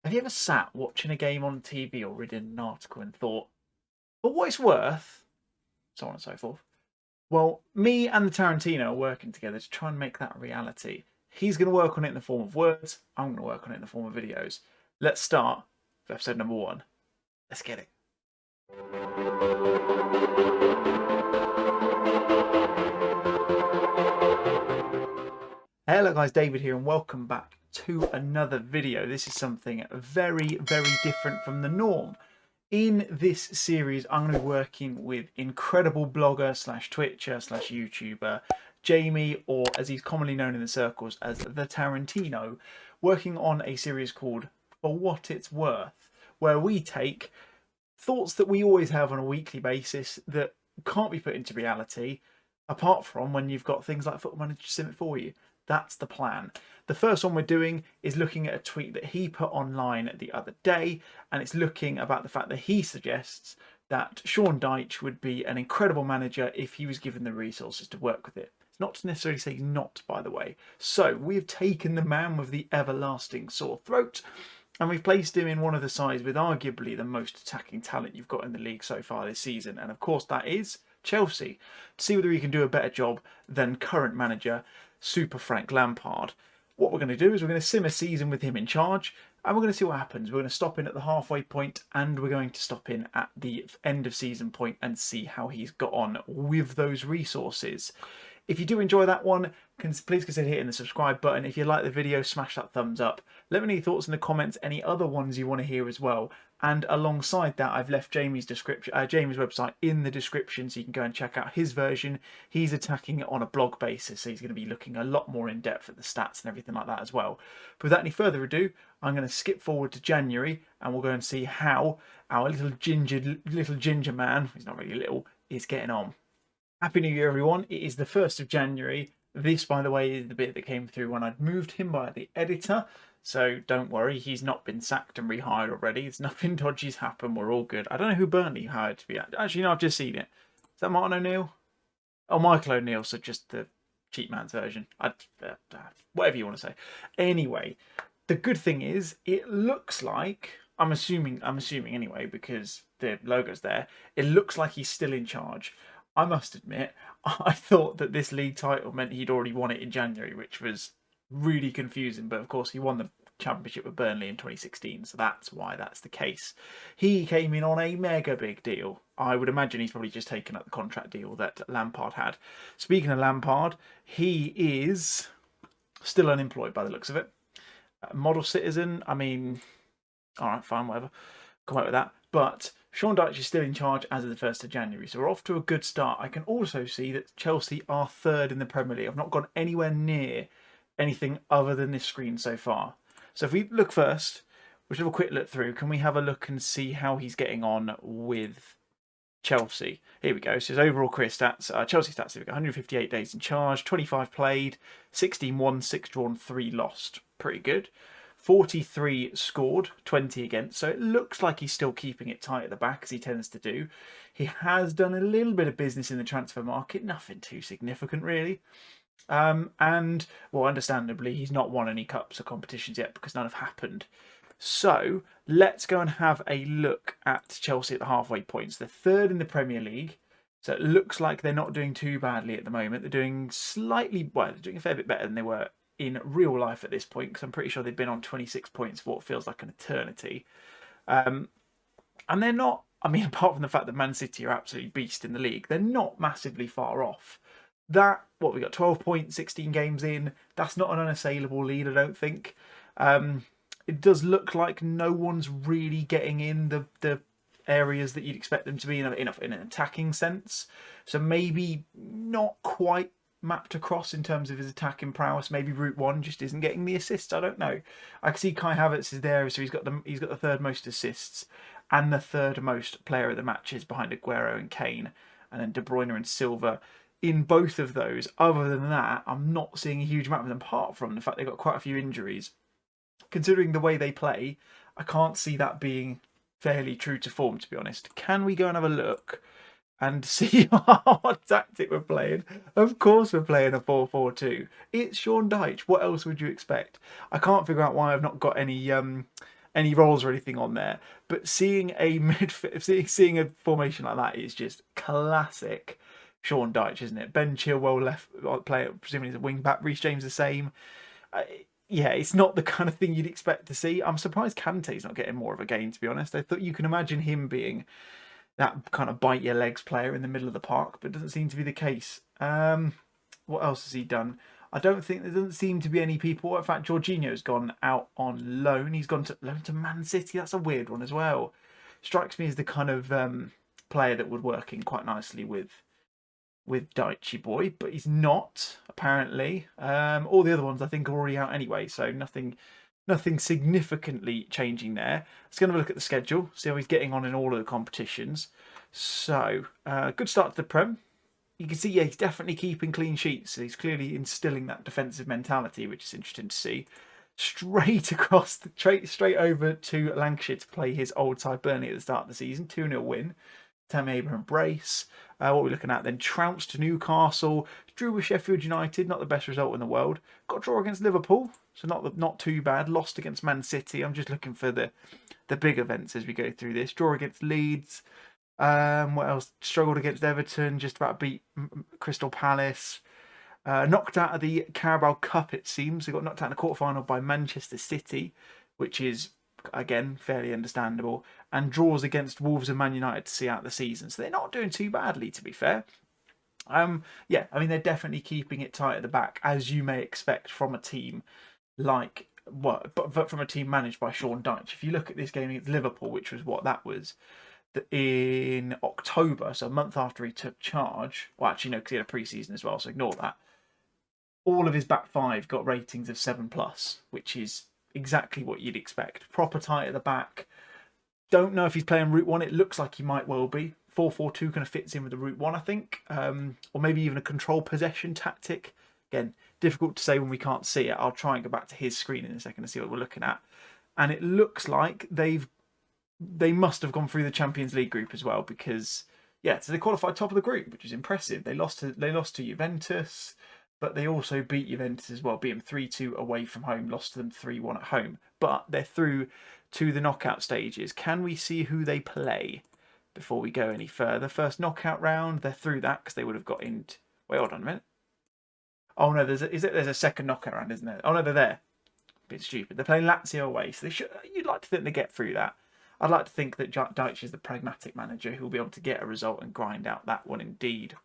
Have you ever sat watching a game on TV or reading an article and thought, for what it's worth, so on and so forth? Well, me and the Tarantino are working together to try and make that a reality. He's going to work on it in the form of words. I'm going to work on it in the form of videos. Let's start with episode number 1. Let's get it. Hello guys, David here and welcome back to another video. This is something very, very different from the norm. In this series, I'm going to be working with incredible blogger slash Twitcher slash YouTuber Jamie, or as he's commonly known in the circles as TheTarrantino, working on a series called For What It's Worth, where we take thoughts that we always have on a weekly basis that can't be put into reality, apart from when you've got things like Football Manager to sim it for you. That's the plan. The first one we're doing is looking at a tweet that he put online the other day, and it's looking about the fact that he suggests that Sean Dyche would be an incredible manager if he was given the resources to work with it. It's not to necessarily say not, by the way. So we've taken the man with the everlasting sore throat, and we've placed him in one of the sides with arguably the most attacking talent you've got in the league so far this season, and of course that is Chelsea, to see whether he can do a better job than current manager Super Frank Lampard. What we're going to do is we're going to sim a season with him in charge, and we're going to see what happens. We're going to stop in at the halfway point, and we're going to stop in at the end of season point and see how he's got on with those resources. If you do enjoy that one, please consider hitting the subscribe button. If you like the video, smash that thumbs up. Let me know your thoughts in the comments, any other ones you want to hear as well. And alongside that, I've left Jamie's website in the description, so you can go and check out his version. He's attacking it on a blog basis, so he's going to be looking a lot more in depth at the stats and everything like that as well. But without any further ado, I'm going to skip forward to January, and we'll go and see how our little ginger man, he's not really little, is getting on. Happy New Year, everyone. It is the 1st of January. This, by the way, is the bit that came through when I'd moved him by the editor. So don't worry, he's not been sacked and rehired already. There's nothing dodgy's happened. We're all good. I don't know who Burnley hired to be. Actually, no, I've just seen it. Is that Martin O'Neill? Oh, Michael O'Neill. So just the cheap man's version. Whatever you want to say. Anyway, the good thing is, it looks like, I'm assuming anyway, because the logo's there, it looks like he's still in charge. I must admit, I thought that this league title meant he'd already won it in January, which was really confusing. But of course, he won the championship with Burnley in 2016, so that's why that's the case. He came in on a mega big deal. I would imagine he's probably just taken up the contract deal that Lampard had. Speaking of Lampard, he is still unemployed by the looks of it. Model citizen, I mean, all right, fine, whatever. Come out with that. But Sean Dyche is still in charge as of the 1st of January, so we're off to a good start. I can also see that Chelsea are 3rd in the Premier League. I've not gone anywhere near anything other than this screen so far. So if we look first, we'll have a quick look through. Can we have a look and see how he's getting on with Chelsea? Here we go. So his overall career stats, Chelsea stats, here we go. 158 days in charge, 25 played, 16 won, 6 drawn, 3 lost. Pretty good. 43 scored, 20 against, so it looks like he's still keeping it tight at the back, as he tends to do. He has done a little bit of business in the transfer market, nothing too significant really. And, well, understandably, he's not won any cups or competitions yet because none have happened. So let's go and have a look at Chelsea at the halfway points. They're 3rd in the Premier League, so it looks like they're not doing too badly at the moment. They're doing slightly, well, they're doing a fair bit better than they were in real life at this point, because I'm pretty sure they've been on 26 points for what feels like an eternity. And they're not, I mean, apart from the fact that Man City are absolutely beast in the league, they're not massively far off. That, what, we got 12 points, 16 games in, that's not an unassailable lead, I don't think. It does look like no one's really getting in the areas that you'd expect them to be in an attacking sense. So maybe not quite mapped across in terms of his attacking prowess. Maybe Route 1 just isn't getting the assists. I don't know. I can see Kai Havertz is there, so he's got the 3rd most assists and the 3rd most player of the matches behind Aguero and Kane, and then De Bruyne and Silva in both of those. Other than that, I'm not seeing a huge amount of them, apart from the fact they've got quite a few injuries. Considering the way they play, I can't see that being fairly true to form, to be honest. Can we go and have a look and see what tactic we're playing? Of course we're playing a 4-4-2. It's Sean Dyche. What else would you expect? I can't figure out why I've not got any any roles or anything on there. But seeing a seeing a formation like that is just classic Sean Dyche, isn't it? Ben Chilwell left player, presumably as a wing back. Reece James the same. Yeah, it's not the kind of thing you'd expect to see. I'm surprised Kante's not getting more of a game, to be honest. I thought you can imagine him being that kind of bite your legs player in the middle of the park, but it doesn't seem to be the case. What else has he done? I don't think there doesn't seem to be any people. In fact, Jorginho's gone out on loan. He's gone to loan to Man City. That's a weird one as well. Strikes me as the kind of player that would work in quite nicely with Dyche boy, but he's not apparently. All the other ones I think are already out anyway, so nothing significantly changing there. Let's go and have a look at the schedule, see how he's getting on in all of the competitions. So good start to the Prem. You can see, yeah, he's definitely keeping clean sheets. So he's clearly instilling that defensive mentality, which is interesting to see. Straight across, straight over to Lancashire to play his old side Burnley at the start of the season. 2-0 win. Tammy Abraham brace. What are we looking at then? Trounced to Newcastle. Drew with Sheffield United. Not the best result in the world. Got a draw against Liverpool. So not too bad. Lost against Man City. I'm just looking for the big events as we go through this. Draw against Leeds. What else? Struggled against Everton. Just about beat Crystal Palace. Knocked out of the Carabao Cup, it seems. They got knocked out in the quarterfinal by Manchester City, which is, again, fairly understandable. And draws against Wolves and Man United to see out the season. So they're not doing too badly, to be fair. Yeah, I mean, they're definitely keeping it tight at the back, as you may expect from a team like, but from a team managed by Sean Dyche. If you look at this game against Liverpool, which was what that was, in October, so a month after he took charge. Well, actually, no, because he had a pre-season as well, so ignore that. All of his back five got ratings of 7+, which is exactly what you'd expect. Proper tight at the back. Don't know if he's playing Route 1. It looks like he might well be. 4-4-2 kind of fits in with the Route 1, I think. Or maybe even a control possession tactic. Again, difficult to say when we can't see it. I'll try and go back to his screen in a second to see what we're looking at. And it looks like they must have gone through the Champions League group as well, because yeah, so they qualified top of the group, which is impressive. They lost to Juventus, but they also beat Juventus as well, beat them 3-2 away from home, lost to them 3-1 at home. But they're through to the knockout stages. Can we see who they play before we go any further? First knockout round, they're through that because they would have got in. Wait, hold on a minute. Oh no, there's a second knockout round, isn't there? Oh no, they're there. A bit stupid. They're playing Lazio away, so you'd like to think they get through that. I'd like to think that Dyche is the pragmatic manager who will be able to get a result and grind out that one indeed.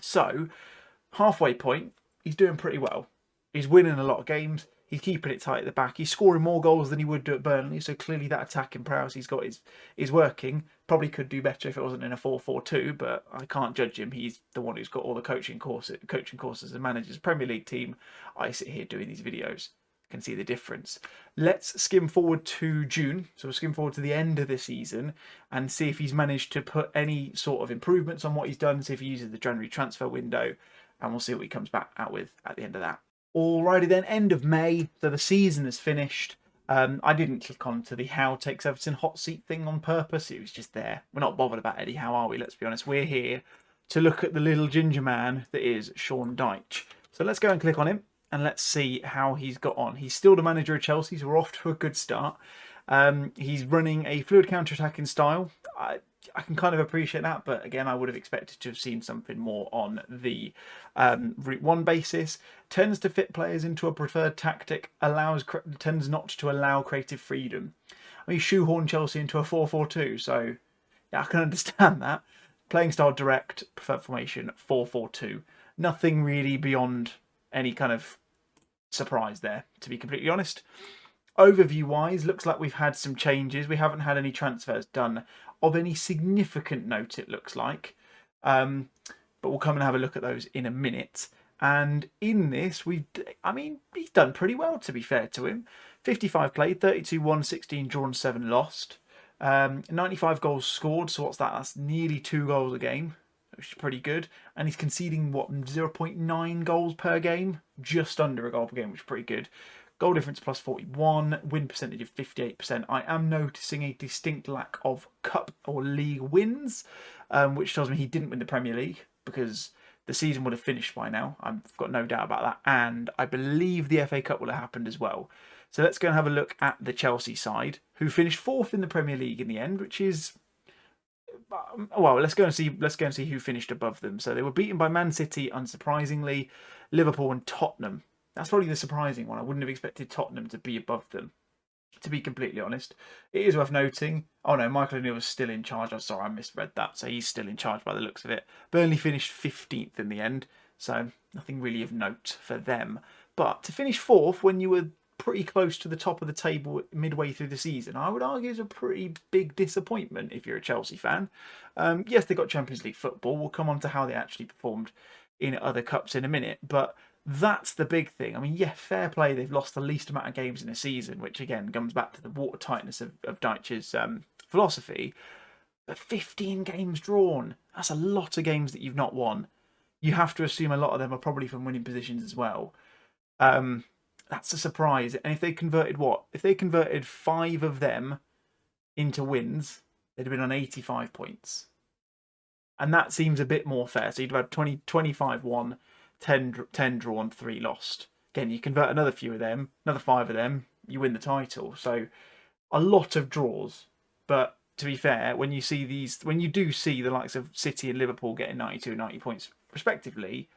So, halfway point, he's doing pretty well. He's winning a lot of games. He's keeping it tight at the back. He's scoring more goals than he would do at Burnley, so clearly that attacking prowess he's got is working. Probably could do better if it wasn't in a 4-4-2, but I can't judge him. He's the one who's got all the coaching courses and manages a Premier League team. I sit here doing these videos. Can see the difference. Let's skim forward to June. So we'll skim forward to the end of the season and see if he's managed to put any sort of improvements on what he's done, see if he uses the January transfer window, and we'll see what he comes back out with at the end of that. Alrighty then, end of May. So the season is finished. I didn't click on to the Howe takes Everton hot seat thing on purpose. It was just there. We're not bothered about Eddie Howe, are we? Let's be honest. We're here to look at the little ginger man that is Sean Dyche. So let's go and click on him. And let's see how he's got on. He's still the manager of Chelsea, so we're off to a good start. He's running a fluid counter-attacking style. I can kind of appreciate that, but again, I would have expected to have seen something more on the Route 1 basis. Tends to fit players into a preferred tactic, tends not to allow creative freedom. I mean, shoehorn Chelsea into a 4-4-2, so yeah, I can understand that. Playing style direct, preferred formation, 4-4-2. Nothing really beyond any kind of surprise there, to be completely honest. Overview wise, looks like we've had some changes. We haven't had any transfers done of any significant note, it looks like. But we'll come and have a look at those in a minute. And in this, he's done pretty well, to be fair to him. 55 played, 32 won, 16 drawn, 7 lost. 95 goals scored, so what's that? That's nearly 2 goals a game, which is pretty good. And he's conceding, 0.9 goals per game? Just under a goal per game, which is pretty good. Goal difference plus 41, win percentage of 58%. I am noticing a distinct lack of cup or league wins, which tells me he didn't win the Premier League, because the season would have finished by now. I've got no doubt about that. And I believe the FA Cup will have happened as well. So let's go and have a look at the Chelsea side, who finished fourth in the Premier League in the end, which is, well, let's go and see who finished above them. So they were beaten by Man City, unsurprisingly, Liverpool and Tottenham. That's probably the surprising one. I wouldn't have expected Tottenham to be above them, to be completely honest. It is worth noting. Oh no, Michael O'Neill was still in charge. I'm sorry, I misread that. So he's still in charge by the looks of it. Burnley finished 15th in the end, so nothing really of note for them. But to finish fourth when you were pretty close to the top of the table midway through the season, I would argue is a pretty big disappointment if you're a Chelsea fan. Yes, they got Champions League football. We'll come on to how they actually performed in other cups in a minute, but that's the big thing. I mean, yeah, fair play. They've lost the least amount of games in a season, which again comes back to the watertightness of Dyche's philosophy. But 15 games drawn, that's a lot of games that you've not won. You have to assume a lot of them are probably from winning positions as well. That's a surprise. And if they converted what? If they converted 5 of them into wins, they'd have been on 85 points. And that seems a bit more fair. So you'd have had 25 won, 10 drawn, 3 lost. Again, you convert another few of them, another 5 of them, you win the title. So a lot of draws. But to be fair, when you do see the likes of City and Liverpool getting 92 and 90 points respectively,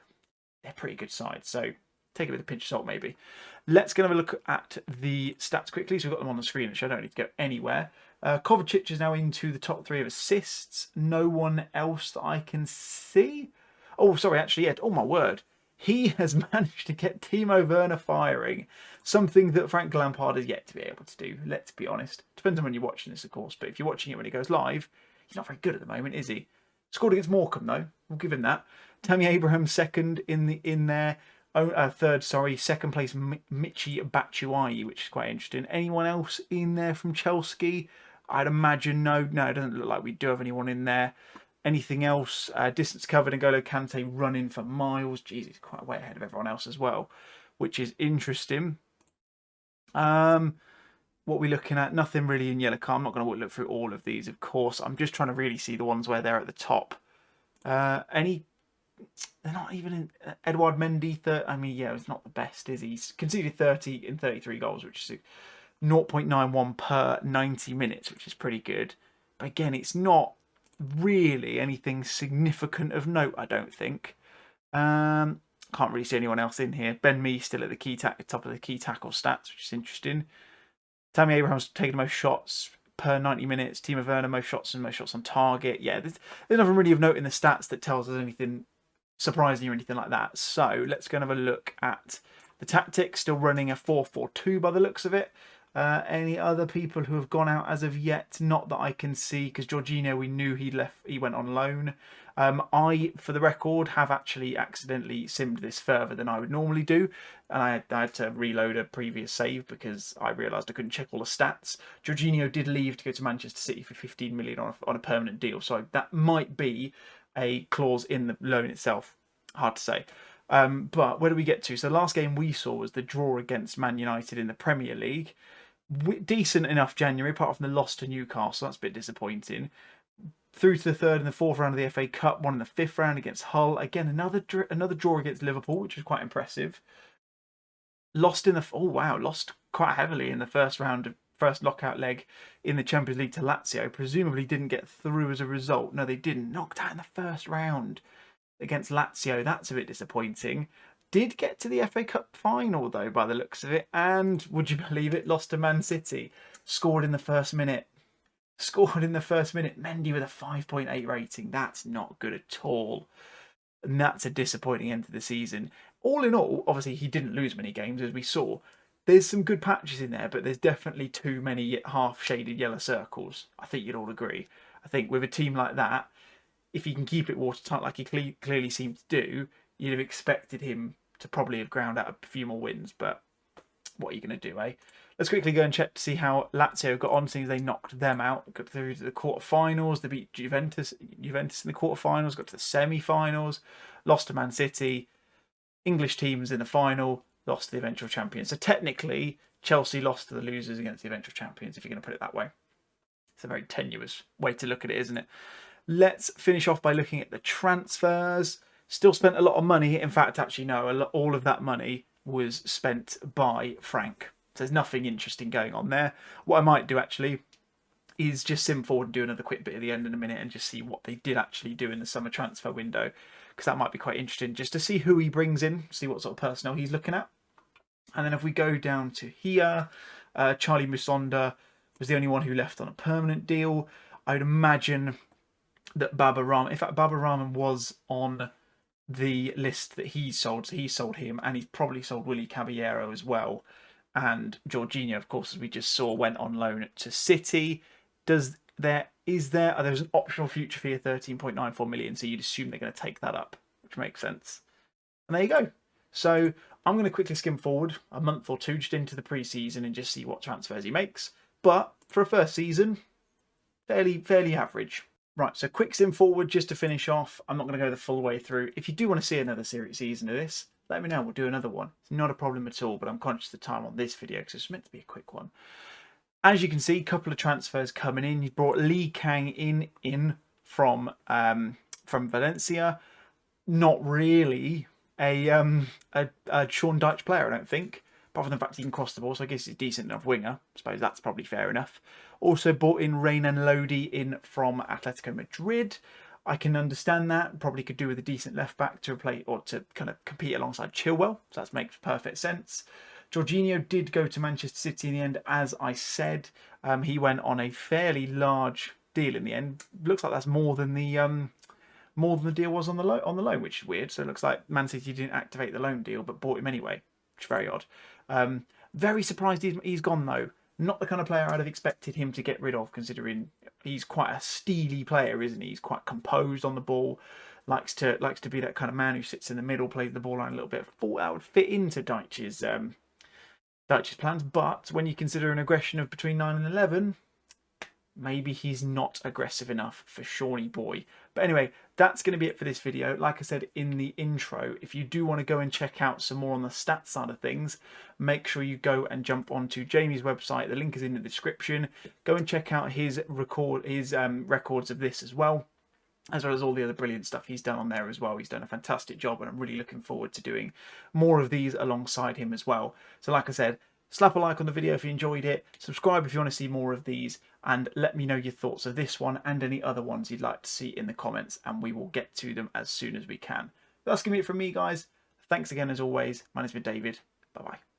they're pretty good sides. So take it with a pinch of salt, maybe. Let's go and have a look at the stats quickly. So we've got them on the screen, which I don't need to go anywhere. Kovacic is now into the top 3 of assists. No one else that I can see. Oh, sorry, actually, yeah. Oh, my word. He has managed to get Timo Werner firing. Something that Frank Lampard has yet to be able to do, let's be honest. Depends on when you're watching this, of course. But if you're watching it when it goes live, he's not very good at the moment, is he? Scored against Morecambe, though. We'll give him that. Tammy Abraham second in there. Third, second place, Michi Batshuayi, which is quite interesting. Anyone else in there from Chelsea? I'd imagine no. No, it doesn't look like we do have anyone in there. Anything else? Distance covered, N'Golo Kante running for miles. Jeez, he's quite way ahead of everyone else as well, which is interesting. What are we looking at? Nothing really in yellow card. I'm not going to look through all of these, of course. I'm just trying to really see the ones where they're at the top. They're not even in Edouard Mendy. I mean, yeah, it's not the best, is he? He's conceded 30 in 33 goals, which is 0.91 per 90 minutes, which is pretty good. But again, it's not really anything significant of note, I don't think. Can't really see anyone else in here. Ben Mee still at the top of the key tackle stats, which is interesting. Tammy Abraham's taken the most shots per 90 minutes. Timo Werner, most shots and most shots on target. Yeah, there's nothing really of note in the stats that tells us anything surprising or anything like that. So let's go and have a look at the tactics. Still running a 4-4-2 by the looks of it. Any other people who have gone out as of yet? Not that I can see, because Jorginho, we knew he went on loan. I, for the record, have actually accidentally simmed this further than I would normally do, and I had to reload a previous save because I realised I couldn't check all the stats. Jorginho did leave to go to Manchester City for 15 million on a permanent deal, so that might be a clause in the loan itself. Hard to say. But where do we get to? So the last game we saw was the draw against Man United in the Premier League. Decent enough January, apart from the loss to Newcastle. That's a bit disappointing. Through to the 3rd and the 4th round of the FA Cup. Won in the 5th round against Hull. Again, another draw against Liverpool, which is quite impressive. Lost quite heavily in the first lockout leg in the Champions League to Lazio. Presumably didn't get through as a result. No, they didn't. Knocked out in the first round against Lazio. That's a bit disappointing. Did get to the FA Cup final, though, by the looks of it. And, would you believe it, lost to Man City. Scored in the first minute. Mendy with a 5.8 rating. That's not good at all. And that's a disappointing end to the season. All in all, obviously, he didn't lose many games, as we saw. There's some good patches in there, but there's definitely too many half-shaded yellow circles. I think you'd all agree. I think with a team like that, if he can keep it watertight like he clearly seemed to do, you'd have expected him to probably have ground out a few more wins, but what are you going to do, eh? Let's quickly go and check to see how Lazio got on, since they knocked them out. Got through to the quarterfinals. They beat Juventus in the quarterfinals, got to the semi-finals, lost to Man City. English teams in the final, lost to the eventual champions. So technically, Chelsea lost to the losers against the eventual champions, if you're going to put it that way. It's a very tenuous way to look at it, isn't it? Let's finish off by looking at the transfers. Still spent a lot of money. In fact, actually, no, all of that money was spent by Frank. So there's nothing interesting going on there. What I might do actually is just sim forward and do another quick bit at the end in a minute and just see what they did actually do in the summer transfer window, because that might be quite interesting just to see who he brings in, see what sort of personnel he's looking at. And then if we go down to here, Charlie Musonda was the only one who left on a permanent deal. I would imagine that Baba Rahman, in fact, Baba Rahman was on the list that he sold. So he sold him, and he's probably sold Willie Caballero as well. And Jorginho, of course, as we just saw, went on loan to City. There's an optional future fee of 13.94 million, so you'd assume they're going to take that up, which makes sense. And there you go. So I'm going to quickly skim forward a month or two just into the pre-season and just see what transfers he makes. But for a first season, fairly average. Right, so quick sim forward just to finish off. I'm not going to go the full way through. If you do want to see another season of this, let me know. We'll do another one. It's not a problem at all, but I'm conscious of the time on this video because it's meant to be a quick one. As you can see, a couple of transfers coming in. You brought Lee Kang in from Valencia. Not really a Sean Dyche player, I don't think. Apart from the fact he can cross the ball, so I guess he's a decent enough winger. I suppose that's probably fair enough. Also brought in Reynan Lodi in from Atletico Madrid. I can understand that. Probably could do with a decent left back to play or to kind of compete alongside Chilwell. So that makes perfect sense. Jorginho did go to Manchester City in the end, as I said. He went on a fairly large deal in the end. Looks like that's more than the deal was on the loan, which is weird. So it looks like Man City didn't activate the loan deal but bought him anyway, which is very odd. Very surprised he's gone though. Not the kind of player I'd have expected him to get rid of, considering he's quite a steely player, isn't he? He's quite composed on the ball. Likes to be that kind of man who sits in the middle, plays the ball line a little bit. Thought that would fit into Dyche's plans, but when you consider an aggression of between 9 and 11, maybe he's not aggressive enough for Shawnee boy. But anyway, that's going to be it for this video. Like I said in the intro, if you do want to go and check out some more on the stats side of things, make sure you go and jump onto Jamie's website. The link is in the description. Go and check out his records of this as well as all the other brilliant stuff he's done on there as well. He's done a fantastic job, and I'm really looking forward to doing more of these alongside him as well. So like I said, slap a like on the video if you enjoyed it, subscribe if you want to see more of these, and let me know your thoughts of this one and any other ones you'd like to see in the comments, and we will get to them as soon as we can. That's going to be it from me, guys. Thanks again as always. My name's been David. Bye-bye.